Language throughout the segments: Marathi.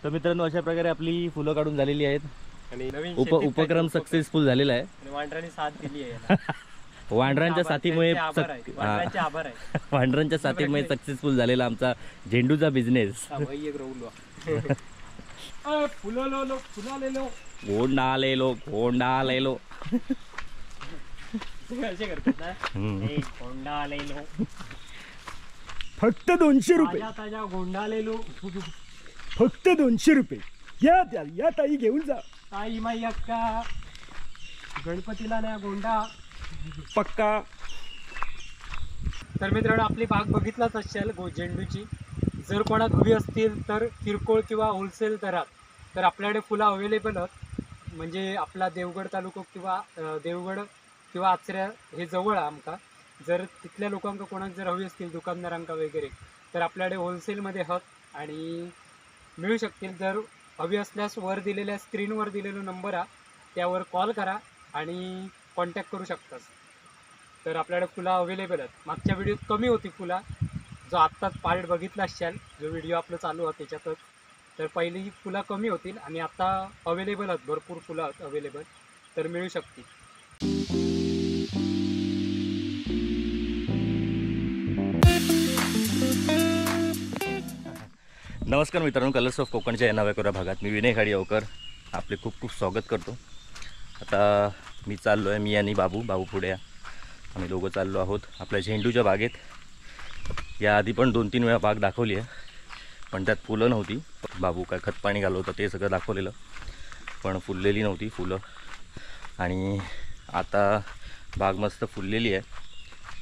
तर मित्रांनो अशा प्रकारे आपली फुलं काढून झालेली आहेत आणि नवीन उपक्रम सक्सेसफुल झालेला आहे. आणि वांढरांनी साथ दिली आहे. वांढरांच्या साथीमुळे आभार आहे. वांढरांच्या साथीमुळे सक्सेसफुल झालेला आमचा झेंडूचा बिझनेस. गोंडा लेलो गोंडा लेलो गोंडा लेलो फक्त 200 रुपये. ताजा गोंडा लेलो फक्त 200 रुपये. या ताई घेऊन जा. ताई माई अक्का गणपतीला ना गोंडा पक्का. तर मित्रांनो आपली बाग बघितलाच असेल झेंडूची. जर कोणात हवी असतील तर किरकोळ किंवा होलसेल दरात तर आपल्याकडे फुलं अवेलेबल आहेत. म्हणजे आपला देवगड तालुका किंवा आचऱ्या हे जवळ आहे आमका. जर तिथल्या लोकांका कोणाक जर हवी असतील दुकानदारांका वगैरे तर आपल्याकडे होलसेलमध्ये आहेत आणि मिळू शकतील. जर हवी असल्यास स्क्रीनवर दिलेला नंबर आहे त्यावर कॉल करा आणि कॉन्टॅक्ट करू शकतास. तर आपल्याकडे फुलं अवेलेबल आहेत. मागच्या व्हिडिओत कमी होती फुलं, जो आत्ताच पार्ट बघितला असाल जो व्हिडिओ आपलं चालू आहे त्याच्यातच. तर पहिली फुलं कमी होतील आणि आता अवेलेबल आहेत, भरपूर फुलं आहेत अवेलेबल, तर मिळू शकतील. नमस्कार मित्रांनो, कलर्स ऑफ कोकणच्या या नव्या भागात मी विनय खाडीवकर आपले खूप खूप स्वागत करतो. आता मी चाललो आहे, मी आणि बाबू पुढे या. आम्ही दोघं चाललो आहोत आपल्या झेंडूच्या बागेत. याआधी पण 2-3 वेळा बाग दाखवली आहे पण त्यात फुलं नव्हती. बाबू काय खतपाणी घालवतं ते सगळं दाखवलेलं पण फुललेली नव्हती फुलं. आणि आता बाग मस्त फुललेली आहे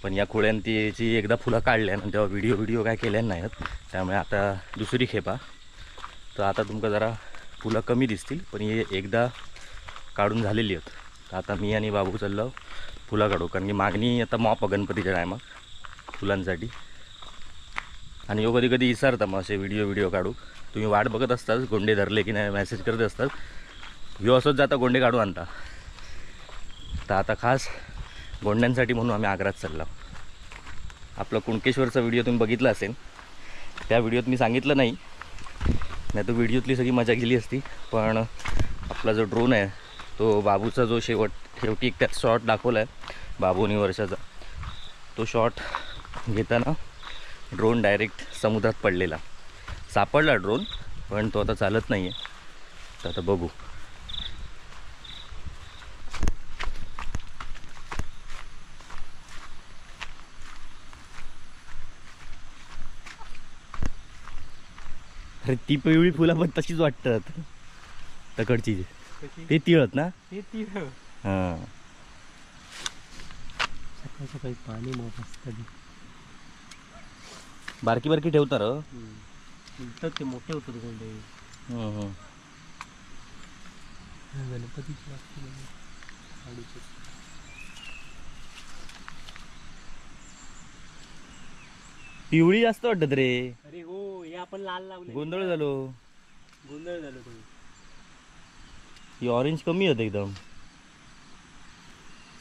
पण या खोळ्यांची एकदा फुलं काढल्या आणि तेव्हा व्हिडिओ काय केल्या नाहीत. त्यामुळे आता दुसरी खेपा. तर आता तुमका जरा फुलं कमी दिसतील पण हे एकदा काढून झालेली आहेत. तर आता मी आणि बाबू चाललो फुलं काढू, कारण की मागणी आता मॉप गणपतीच्या टायमात फुलांसाठी. आणि यो कधी कधी विसरता मग असे व्हिडिओ काढू. तुम्ही वाट बघत असतात गोंडे धरले की नाही मेसेज करत असतात. ह्यो असंच जाता गोंडे काढू आणता. तर आता खास गोंड्यांसाठी म्हणून आम्ही आग्रात चाललो. आपला कुणकेश्वरचा व्हिडिओ तुम्ही बघितला असेल. त्या व्हिडिओत मी सांगितलं नाही तर व्हिडिओतली सगळी मजा गेली असती. पण आपला जो ड्रोन आहे तो बाबूचा जो शेवटी एक त्यात शॉट दाखवला आहे बाबूनी वर्षाचा, तो शॉट घेताना ड्रोन डायरेक्ट समुद्रात पडलेला. सापडला ड्रोन पण तो आता चालत नाही आहे. तर आता बघू. अरे ती पिवळी फुलं पण तशीच वाटतात तकडची. ते तिळत ना ते तीळ. हां सकाळी पाणी मोठ असतं. बारकी ठेवतात ते मोठे होतात गोंडे. गणपतीची पिवळी जास्त वाटत रे. अरे हो, हे आपण लाल लावले. गोंधळ झालो तुम्ही. ही ऑरेंज कमी होत एकदम.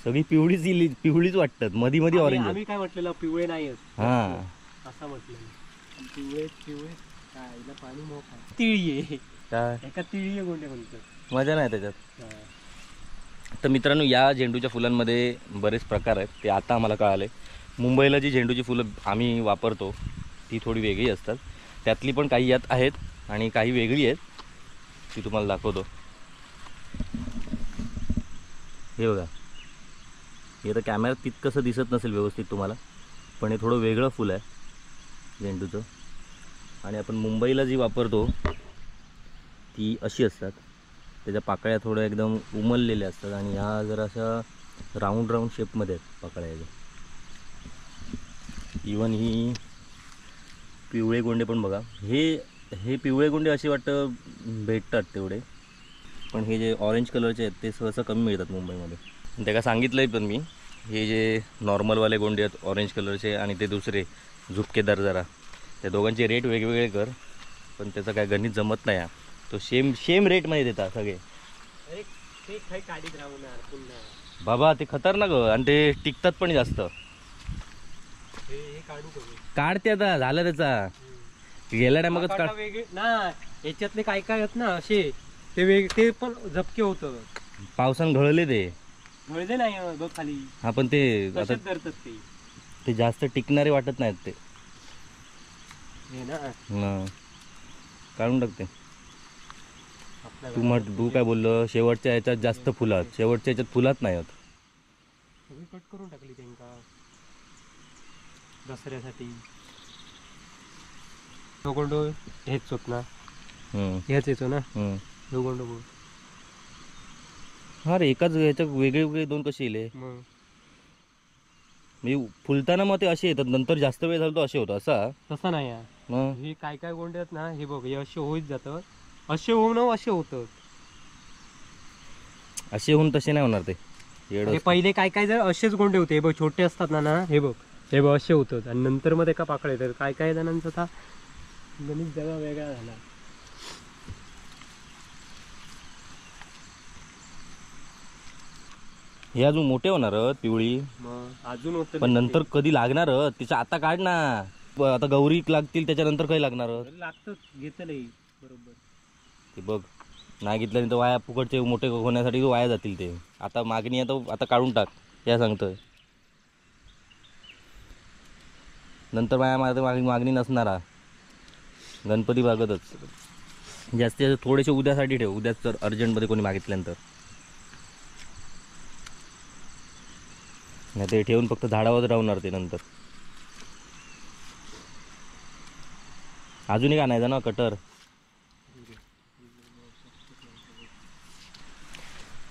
सगळी पिवळीच वाटतात. मध्ये ऑरेंज. आम्ही काय म्हटलेलं पिवळे नाही हा असं म्हटलेलं. पिवळे काय पाणी मोठा तिळी आहे काय एका तिळी गोंडे म्हणतात. मजा नाही त्याच्यात. तर मित्रांनो या झेंडूच्या फुलांमध्ये बरेच प्रकार आहेत ते आता आम्हाला कळाले. मुंबईला जी झेंडूची फुलं आम्ही वापरतो ती थोडी वेगळी असतात. त्यातली पण काही यात आहेत आणि काही वेगळी आहेत. ती तुम्हाला दाखवतो. हे बघा, हे तर कॅमेऱ्यात तितकंसं दिसत नसेल व्यवस्थित तुम्हाला पण हे थोडं वेगळं फुल आहे झेंडूचं. आणि आपण मुंबईला जी वापरतो ती अशी असतात. त्याच्या पाकळ्या थोड्या एकदम उमललेल्या असतात आणि ह्या जरा अशा राऊंड शेपमध्ये आहेत पाकळ्या. इवन ही पिवळे गोंडे पण बघा. हे पिवळे गोंडे असे वाटतं भेटतात तेवढे पण हे जे ऑरेंज कलरचे आहेत ते सहसा कमी मिळतात मुंबईमध्ये. त्याला सांगितलं आहे पण मी हे जे नॉर्मलवाले गोंडे आहेत ऑरेंज कलरचे आणि ते दुसरे झुपकेदार जरा त्या दोघांचे रेट वेगवेगळे कर. पण त्याचं काय गणित जमत नाही. तो सेम रेटमध्ये देतात सगळे. बाबा ते खतरनाक आणि ते टिकतात पण जास्त. काढते आता झालं त्याचा गेल्या टायमागच काढ. याच्यातले काय काय आहेत ना असे ते पण झपके होतं. पावसानं घळले ते. घळले नाही बघ खाली. हा पण ते आता तसेच धरतात ते जास्त टिकणारे वाटत नाहीत ते. हे ना काढून टाकते. आपल्या तू काय बोललो शेवटच्या याच्यात जास्त फुलात, शेवटच्या याच्यात फुलात नाही होत. सगळी कट करून टाकली त्यांका दसऱ्यासाठी. गोंडो हेच होत ना, हेच येतो ना गोंडो. हा रे एकाच याच्यात वेगळे वेगळे दोन कसे येले मग म्हणजे फुलताना मग ते असे येतात, नंतर जास्त वेळ झाला तो असे होतो असा. तसं नाही आहे. मग हे काय काय गोंडे आहेत ना, हे बघ हे असे होईत जातं, असे होऊन असे होतं. असे होऊन तसे नाही होणार ते येड हे पहिले काय काय जर असेच गोंडे होते, हे बघ छोटे असतात ना ना, हे बघ असे होतं आणि नंतर मध्ये का पाकळे. तर काय काय जणांचा आता गणित जगा वेगळा झाला. हे अजून मोठे होणार पिवळी, मग अजून होतं पण नंतर कधी लागणार तिच्या आता काढ ना. आता गौरी लागतील त्याच्यानंतर काही लागणार लागतं घेतलं नाही बरोबर. ते बघ नाही घेतलं नाही तर वाया फुकटचे मोठे होण्यासाठी वाया जातील ते. आता मागणी आहे तर आता काढून टाक या सांगतोय. नंतर वाया मागणी नसणारा गणपती बागतच. जास्तीत जास्त थोडेसे उद्यासाठी ठेव, उद्याच जर अर्जंटमध्ये कोणी मागितल्यानंतर. नाही ते ठेवून फक्त झाडावर राहणार ते नंतर. अजूनही का नाही ना कटर.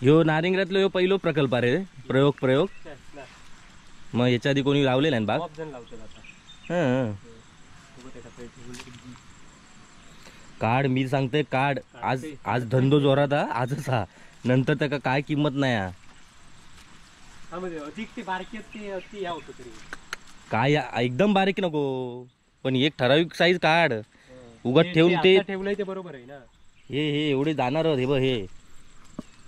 ह्यो नारिंगरातलो ह्यो पहिलो प्रकल्प रे, प्रयोग. मग याच्या आधी कोणी लावलेला आहे बाग. हां काढ, मी सांगते काढ. आज धंदो जोरात हा आजच हा, नंतर त्याका काय किंमत नाही हा. अधिक ते बारकी ते या होतं तरी काय एकदम बारीक नको, पण एक ठराविक साईज काढ. उगत ठेवून ते ठेवलंय ते बरोबर आहे ना. हे एवढे जाणार हे बघ. हे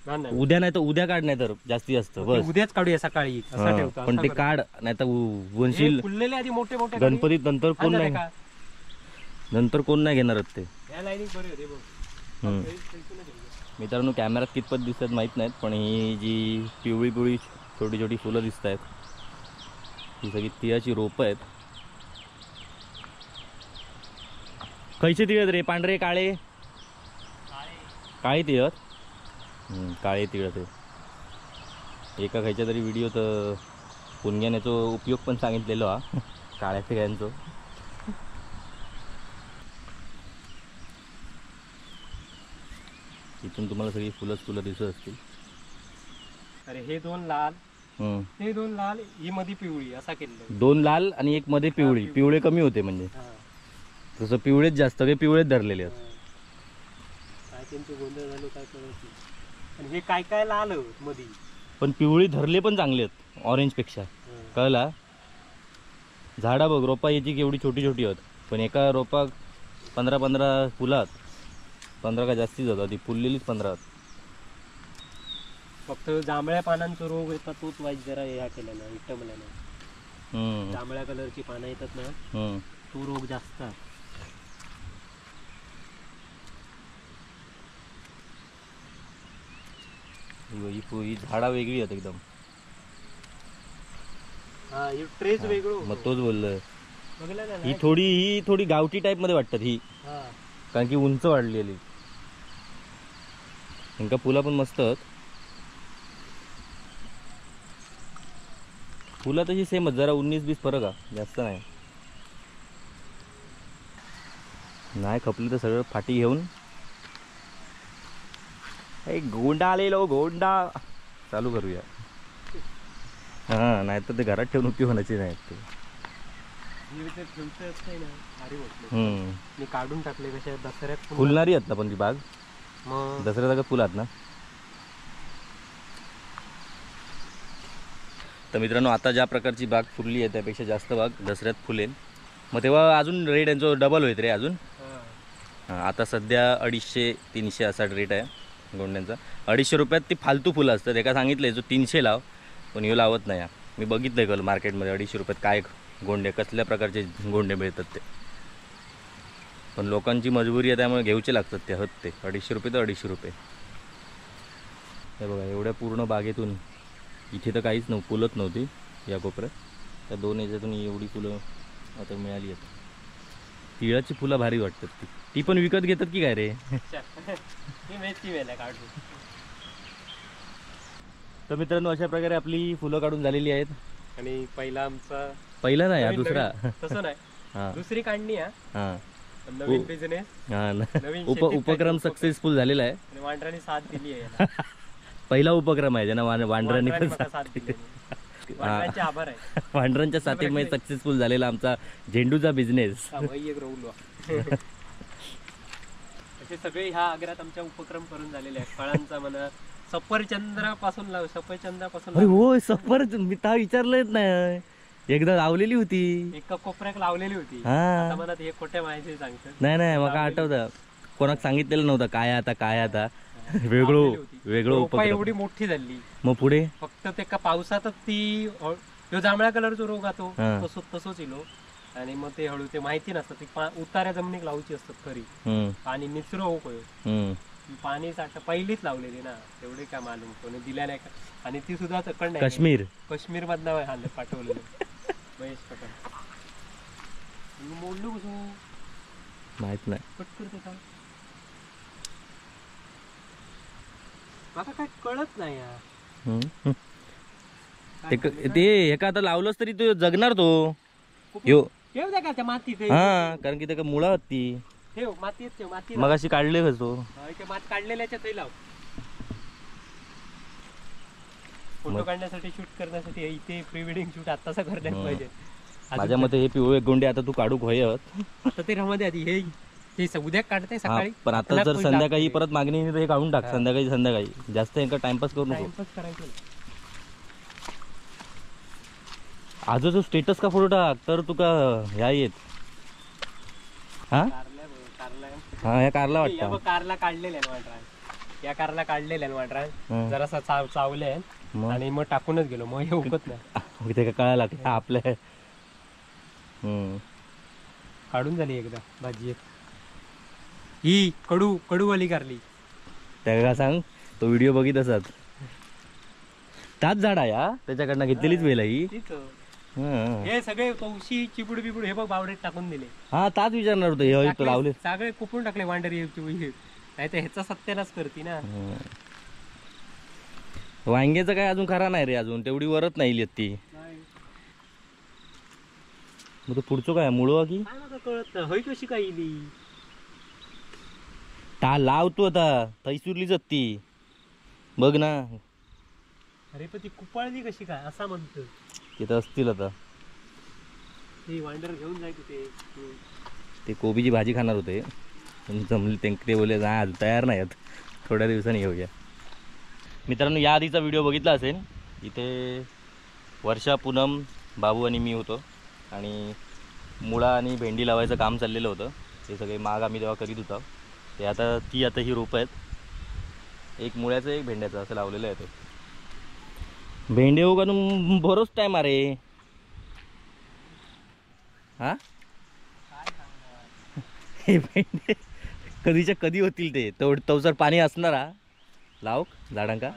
उद्या नाही तर उद्या काढ, नाही तर जास्तीत जास्त बस उद्याच काढूया सकाळी असं हा, ठेवतो. पण ते काढ नाही तर वनशील फुललेले आधी मोठे मोठे गणपतीत नंतर कोण नाही, नंतर कोण नाही घेणार ते. या लाईनिंग बरे होते बघ. मित्रांनो कॅमेऱ्यात कितपत दिसतात माहीत नाहीत, पण ही जी पिवळी छोटी छोटी फुलं दिसत आहेत ही सगळी तिळाची रोपं आहेत. खयचे तिळ आहेत रे, पांढरे काळे? काळे तिळ आहेत. काळे तिळ ते एका खायच्या तरी व्हिडिओ तर पुणग्यानेचो उपयोग पण सांगितलेलो हा काळ्या तिळांचो. इथून तुम्हाला सगळी फुलं दिसत असतील. अरे हे दोन लाल, हम्म. हे दोन लाल, ही मध्ये पिवळी असा केलेलं. दोन लाल आणि एक मध्ये पिवळी. पिवळे कमी होते म्हणजे तसं पिवळेच जास्त, सगळे पिवळेच धरलेले आहेत. काय त्यांचे गोंधळ झाले काय कळत नाही. आणि हे काय काय लाल मध्ये, पण पिवळी धरले पण चांगले आहेत ऑरेंज पेक्षा. कळला? झाडा बघ, रोपा याची केवढी छोटी छोटी आहेत, पण एका रोपाक 15 फुलात 15 का जास्तीच होता, ती फुललेलीच 15. फक्त जांभळ्या पानांचा रोग येतात तोच वाईट जरा ह्या केल्या ना इटमल्या ना. जांभळ्या कलरची पानं येतात ना तो रोग जास्त आहे. ही झाडा वेगळी आहेत एकदम. हा ही ट्रेस वेगळं मग तोच बोललोय. बघलं ना ही थोडी गावठी टाईप मध्ये वाटतात ही, कारण की उंच वाढलेली. इंका फुला पण मस्त आहेत. फुला तशी सेमच, जरा 19-20 फरक आहे, जास्त नाही. नाही खपली तर सगळं फाटी घेऊन गोंडा आलेलो गोंडा चालू करूया. हा नाही तर ते घरात ठेवून उपयोग होण्याचे नाहीत ते. मी काढून टाकले कशा दसऱ्यात फुलणारी आहेत ना पण ती बाग. मग दसऱ्यात का फुलात ना. तर मित्रांनो आता ज्या प्रकारची बाग फुलली आहे त्यापेक्षा जास्त बाग दसऱ्यात फुलेल. मग तेव्हा अजून रेट यांचं डबल होईल रे अजून. आता सध्या 250-300 असा रेट आहे गोंड्यांचा. 250 रुपयात ती फालतू फुलं असतात. एका सांगितलं जो 300 लाव, पण हे लावत नाही. मी बघितलं आहे कल मार्केटमध्ये 250 रुपयात काय गोंडे, कसल्या प्रकारचे गोंडे मिळतात ते. पण लोकांची मजबुरी आहे त्यामुळे घेऊचे लागतात ते हत ते 250 रुपये तर 250 रुपये. हे बघा एवढ्या पूर्ण बागेतून इथे तर काहीच फुलत नव्हती या कोपऱ्यात, त्या 2 याच्यातून एवढी फुलं आता मिळाली आहेत. तिळाची फुलं भारी वाटतात ती पण विकत घेतात की काय रे? तर मित्रांनो अशा प्रकारे आपली फुलं काढून झालेली आहेत. आणि पहिला पहिला नाही हा दुसरा. तसं नाही, हा दुसरी काढणी हा नवीन बिझनेस, हा नवीन उपक्रम सक्सेसफुल झालेला आहे. आणि वांढराने साथ दिली आहे. पहिला उपक्रम आहे ज्यांना वांढरांनी पण साथ दिली. वांढरांचे आभार आहे. वांढरांच्या साथीमुळे सक्सेसफुल झालेला आमचा झेंडूचा बिझनेस. असे सगळे ह्या आग्र्यात आमच्या उपक्रम करून झालेले आहेत. फळांचा म्हणा, सफरचंदापासून अरे होय सफरच मी ता विचारलंच नाही. एकदा लावलेली होती एका कोपऱ्यात लावलेली होती. हा आता मला हे खोट्या माहिती सांगतात. नाही मला आठवतं कोणाक सांगितलेलं नव्हतं काय आता वेगळं उपक्रम. एवढी मोठी झाली मग पुढे फक्त ते का पावसातच ती जांभळ्या कलरचा रोग येतो हा. तसंच इलो. आणि मग ते हळू ते माहिती नसतं ती उतार्या जमिनीत लावची असतात खरी. पाणी निचरो हो कोयो पाणी साठ पहिलीच लावलेली ना, तेवढे काय मालूम कोणी दिल्या नाही का. आणि ती सुद्धा तकड नाही, काश्मीर मधनं पाठवलेलं महेश पटेल. मोडलो कसं माहित नाही. कट करते का मला काय कळत नाही यार. ते एका आता लावलंच तरी तो जगणार तो यो ठेव द्या का त्या मातीत. हा कारण की ते मुळा होती ठेव मातीत, ठेव माती. मग अशी काढले कसो मात काढलेल्याच्या ते लाव. फोटो काढण्यासाठी शूट करण्यासाठी इथे प्री वेडिंग शूट आताच करण्यात पाहिजे माझ्या मते. हे पिवळे गोंडे आता तू काढू होयत आता ते राहमध्ये आधी हे उद्या काढते सकाळी. पण आता जर संध्याकाळी परत मागणी तर हे काढून टाक. संध्याकाळी जास्त यांका टाइमपास करू नको. आज जो स्टेटस का फोटो टाक तर तुका ह्या येत. हा या कारला वाटतं. कारला काढलेल्या वाटरा, या कारला काढलेल्या वाटरा जरासा चावले आणि मग टाकूनच गेलो. मग हे उकत नाही ते कळायला आपल्या काढून झाली एकदा भाजी. ही कडूवाली कारली त्या का सांग तो व्हिडिओ बघित असत. त्याच झाड आहे त्याच्याकडनं घेतलेलीच वेळ ही. हे सगळे कौशी चिपुड बिपुड हे बघ बावडेत टाकून दिले. हा ताच विचारणार होतं लावले सगळे कुपून टाकले वांडरी. नाही तर ह्याचा सत्यानाच करती ना. वांग्याचं काय अजून खरा नाही रे, अजून तेवढी वरत नाही येत ती. मग तो पुढचं काय मुळवा की कळत नाही कशी काय इली. ता लावतो आता तैसुरलीच ती बघ ना. अरे पण ती कुपाळली कशी काय असा म्हणतो. तिथं असतील आता ते वांडर घेऊन जायचे. ते कोबीची भाजी खाणार होते जमले ते बोलले जा आज तयार नाही आहेत, थोड्या दिवसांनी येऊया. मित्रांनो या आधीचा व्हिडिओ बघितला असेल. इथे वर्षा, पूनम, बाबू आणि मी होतो आणि मुळा आणि भेंडी लावायचं काम चाललेलं होतं. ते सगळे माग आम्ही तेव्हा करीत होतो. ते आता ही रोपं आहेत. एक मुळ्याचं एक भेंड्याचं असं लावलेलं आहे. ते भेंडे हो का तू बरोच टाइम अरे. हा हे भेंडे कधीच्या कधी होतील ते तवसर पाणी असणार हा लाव झाडांका.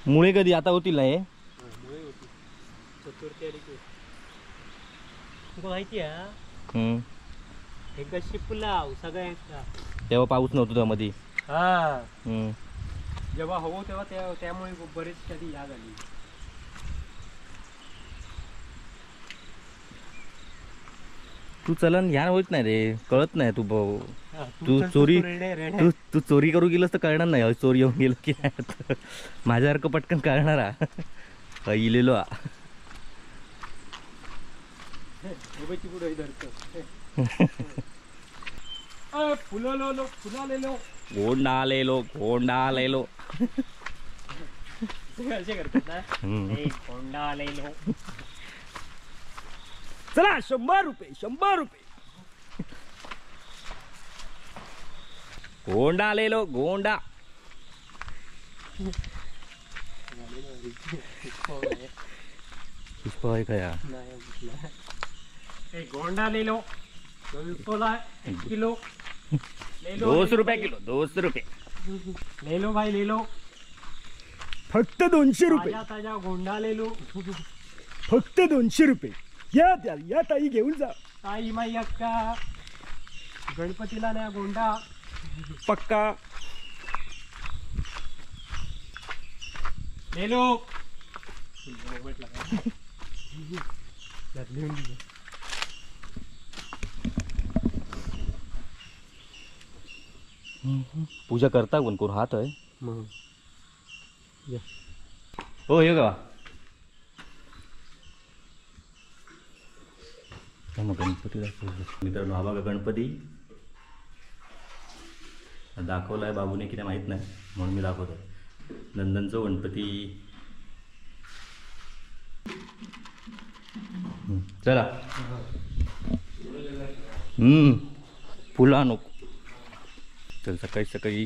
मुळे कधी आता होतील ना हे. तुला माहिती आहे एकदा शिपलाव सगळ्या तेव्हा पाऊस नव्हतो त्या मध्ये. हा जेव्हा हवं तेव्हा त्यामुळे बरेच कधी याद आली. तू चलन ह्या होत नाही रे, कळत नाही. तू चोरी करू गेलंस तर कळणार नाही. चोरी येऊन गेलो की नाही माझ्यासारखं पटकन कळणार हा इलेलो हा. गोंडा लेलो चला 100 रुपये गोंडा लेलो गोंडा. पुष्पा भाई खया एक गोंडा ले लो 1 किलो ले लो 200 रुपये किलो 200 रुपये ले लो भाई ले लो फक्त 200 रुपये ताजा ताजा गोंडा ले लो फक्त 200 रुपये या ताई घेऊन जा ताई माई अक्का गणपतीला ना गोंडा पक्का ले लो पूजा करता कोण कोण हात आहे हो ये का मग गणपती मित्रांनो हा बघा गणपती दाखवलाय बाबूने की नाही माहीत नाही म्हणून मी दाखवतो नंदनचं गणपती चला फुलं आणू चल सकाळी सकाळी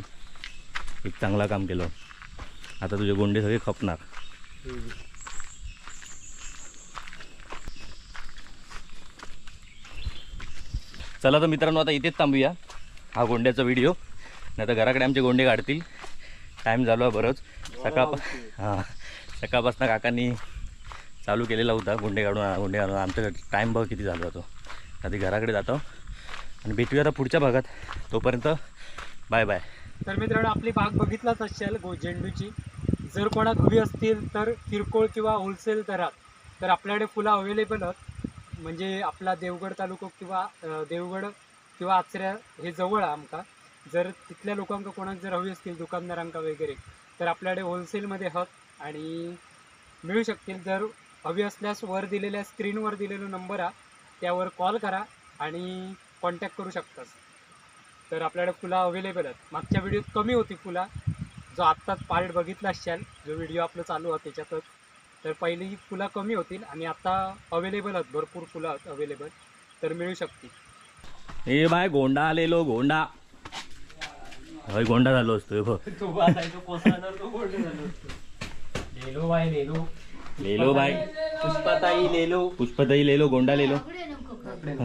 एक चांगला काम केलं आता तुझे गोंडे सगळे खपणार चला तर मित्रांनो आता इथेच थांबूया हा गोंड्याचा व्हिडिओ नाही तर घराकडे आमचे गोंडे काढतील टाईम झालो आहे बरंच सकाळपासून काकांनी चालू केलेला होता गोंडे काढून आमच्याकडे टाईम बघ किती झाला होतो आधी घराकडे जातो आणि भेटूया आता पुढच्या भागात तोपर्यंत बाय बाय तर मित्रांनो आपली बाग बघितलाच असेल झेंडूची जर कोणाक हवी असतील तर किरकोळ किंवा होलसेल दरात तर आपल्याकडे फुलं अवेलेबल आहेत म्हणजे आपला देवगड तालुका किंवा देवगड किंवा आचऱ्या हे जवळ आहे आमका जर तिथल्या लोकांका कोणाक जर हवी असतील दुकानदारांका वगैरे तर आपल्याकडे होलसेलमध्ये आहेत आणि मिळू शकतील जर हवी असल्यास वर दिलेल्या स्क्रीनवर दिलेला नंबर आहे त्यावर कॉल करा आणि कॉन्टॅक्ट करू शकतास तर आपल्याकडे फुलं अवेलेबल आहेत मागच्या व्हिडिओत कमी होती फुलं जो आत्ताच पार्ट बघितला असाल जो व्हिडिओ आपलं चालू आहे त्याच्यातच तर पहिली फुलं कमी होतील आणि आता अवेलेबल आहेत भरपूर फुलं आहेत अवेलेबल तर मिळू शकतील ए बाय गोंडा आलेलो गोंडा होय गोंडा झालो असतो बघ लेलो भाई लेलो लेलो भाई पुष्पाताई लेलो गोंडा लेलो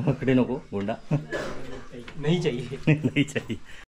पकड़े नको गोंडा नहीं चाहिए नहीं चाहिए